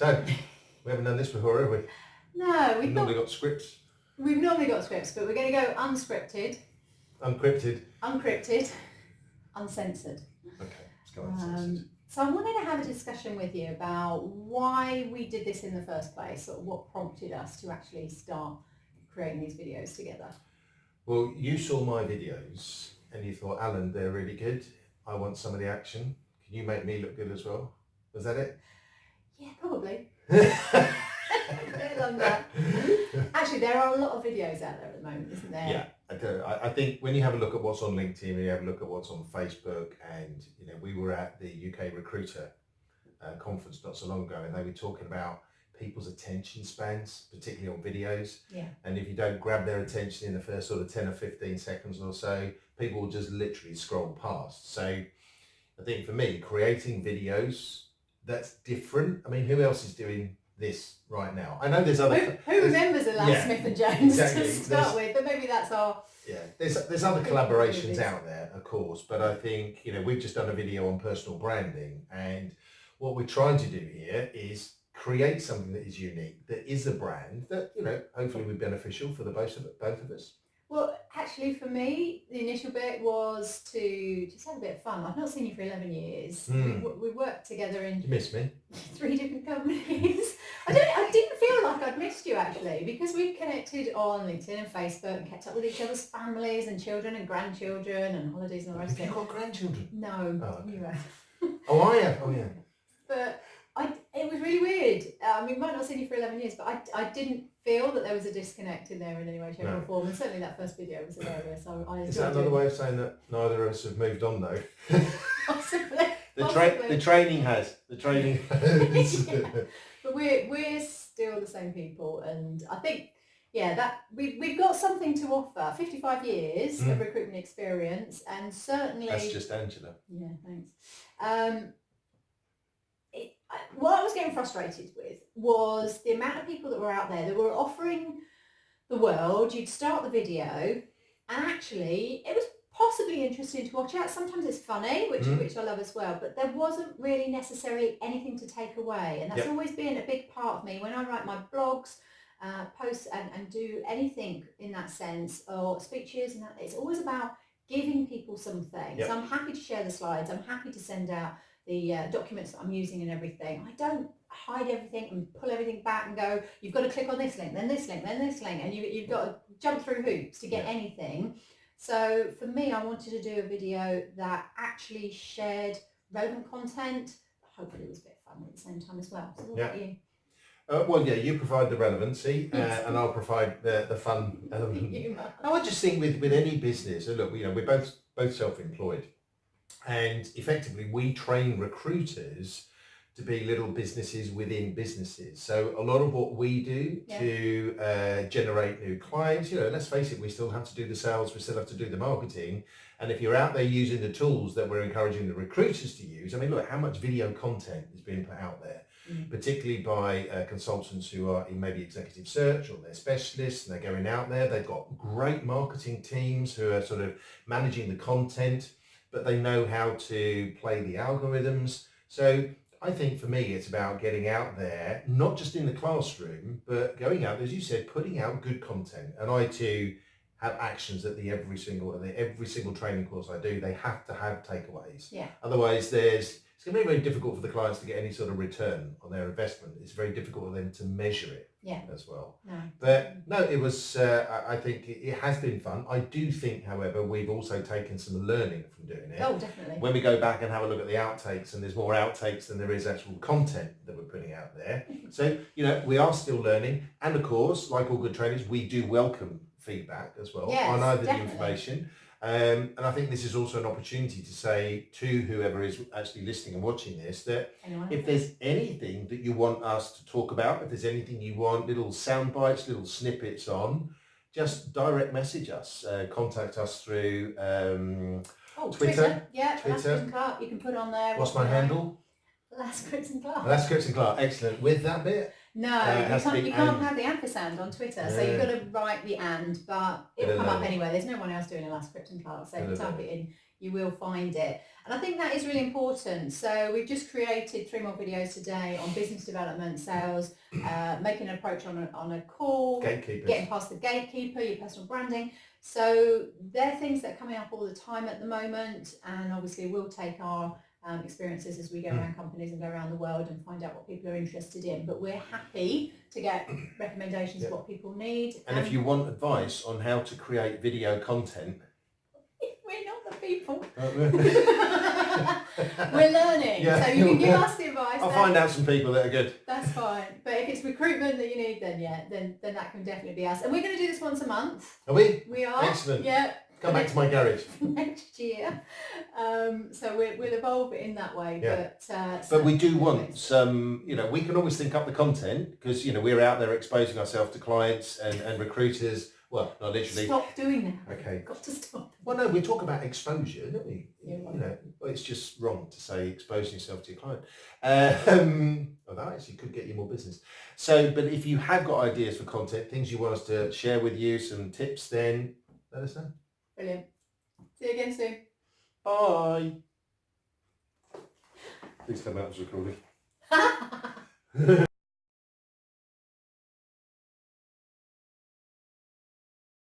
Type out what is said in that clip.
So, we haven't done this before, have we? No, We've normally got scripts. We've normally got scripts, but we're going to go unscripted. Uncrypted. Uncensored. Okay, let's go uncensored. So I wanted to have a discussion with you about why we did this in the first place, or what prompted us to actually start creating these videos together. Well, you saw my videos and you thought, Alan, they're really good. I want some of the action. Can you make me look good as well? Was that it? Yeah, probably. A bit like that. Actually, there are a lot of videos out there at the moment, isn't there? Yeah, I do. I think when you have a look at what's on LinkedIn, when you have a look at what's on Facebook, and we were at the UK Recruiter conference not so long ago, and they were talking about people's attention spans, particularly on videos. Yeah. And if you don't grab their attention in the first sort of 10 or 15 seconds or so, people will just literally scroll past. So I think for me, creating videos, that's different. I mean, who else is doing this right now? I know there's other... Who remembers Alan Smith and Jones exactly. to start with, but maybe that's our... Yeah, there's other collaborations out there, of course, but I think, we've just done a video on personal branding, and what we're trying to do here is create something that is unique, that is a brand that, hopefully will be beneficial for the both of us. Well, actually for me, the initial bit was to just have a bit of fun. I've not seen you for 11 years. We worked together in... You miss me? 3 different companies. I didn't feel like I'd missed you actually, because we connected on LinkedIn and Facebook and kept up with each other's families and children and grandchildren and holidays and all the rest of it. Have you got grandchildren? No, Oh, okay. you have. Oh, I have. Oh, yeah. But it was really weird. I mean, might not have seen you for 11 years, but I didn't feel that there was a disconnect in there in any way, shape or form. And certainly that first video was hilarious. I enjoyed Is that another way of saying that neither of us have moved on, though? Possibly. The training has. Yeah. But we're still the same people, and I think, that we've got something to offer. 55 years of recruitment experience, and certainly... That's just Angela. Yeah, thanks. What I was getting frustrated with was the amount of people that were out there that were offering the world. You'd start the video, and actually it was possibly interesting to watch out. Sometimes it's funny, which I love as well, but there wasn't really necessarily anything to take away, and that's always been a big part of me when I write my blogs, posts and do anything in that sense, or speeches, and that it's always about giving people something. So I'm happy to share the slides, I'm happy to send out the documents that I'm using and everything. I don't hide everything and pull everything back and go, you've got to click on this link, then this link, then this link, and you've got to jump through hoops to get anything. So for me, I wanted to do a video that actually shared relevant content. Hopefully it was a bit fun at the same time as well. So what about you? You provide the relevancy and I'll provide the fun element. No, I just think with any business, and look, we're both self-employed, and effectively we train recruiters to be little businesses within businesses. So a lot of what we do to generate new clients, let's face it, we still have to do the sales, we still have to do the marketing. And if you're out there using the tools that we're encouraging the recruiters to use, I mean, look, how much video content is being put out there, particularly by consultants who are in maybe executive search, or they're specialists and they're going out there. They've got great marketing teams who are sort of managing the content, but they know how to play the algorithms. So I think for me, it's about getting out there, not just in the classroom, but going out, as you said, putting out good content. And I too have actions at every single training course I do. They have to have takeaways. Yeah. Otherwise, it's going to be very difficult for the clients to get any sort of return on their investment. It's very difficult for them to measure it as well. No. But no, it was, I think it has been fun. I do think, however, we've also taken some learning from doing it. Oh, definitely. When we go back and have a look at the outtakes, and there's more outtakes than there is actual content that we're putting out there. So, we are still learning. And of course, like all good trainers, we do welcome feedback as well on either the information. And I think this is also an opportunity to say to whoever is actually listening and watching this that if there's anything that you want us to talk about, if there's anything you want, little sound bites, little snippets on, just direct message us, contact us through Twitter. Yeah, Twitter. Clarke, you can put on there. What's my handle? Cripps Clarke. That's Cripps Clarke. Excellent. With that bit? No, has to be you can't and. have the ampersand on Twitter, so you've got to write the and, but it'll come up anyway. There's no one else doing it like Cripps Clarke, so if you type it in, you will find it. And I think that is really important. So we've just created 3 more videos today on business development, sales, making an approach on a call, getting past the gatekeeper, your personal branding. So they're things that are coming up all the time at the moment, and obviously we'll take our experiences as we go around companies and go around the world and find out what people are interested in. But we're happy to get recommendations of what people need. And if you want advice on how to create video content, we're not the people. We're learning. So you can give us the advice. I'll find out some people that are good. That's fine. But if it's recruitment that you need, then that can definitely be us. And we're going to do this once a month. Are we? We are. Excellent. Yeah. Come back to my garage. Next year. So we'll evolve it in that way. Yeah. But we do want some, we can always think up the content because, we're out there exposing ourselves to clients and recruiters. Well, not literally. Stop doing that. Okay. Got to stop. Well, no, we talk about exposure, don't we? Yeah. It's just wrong to say exposing yourself to your client. Although actually could get you more business. So, but if you have got ideas for content, things you want us to share with you, some tips, then let us know. Brilliant. See you again soon. Bye. Please tell me that was recording.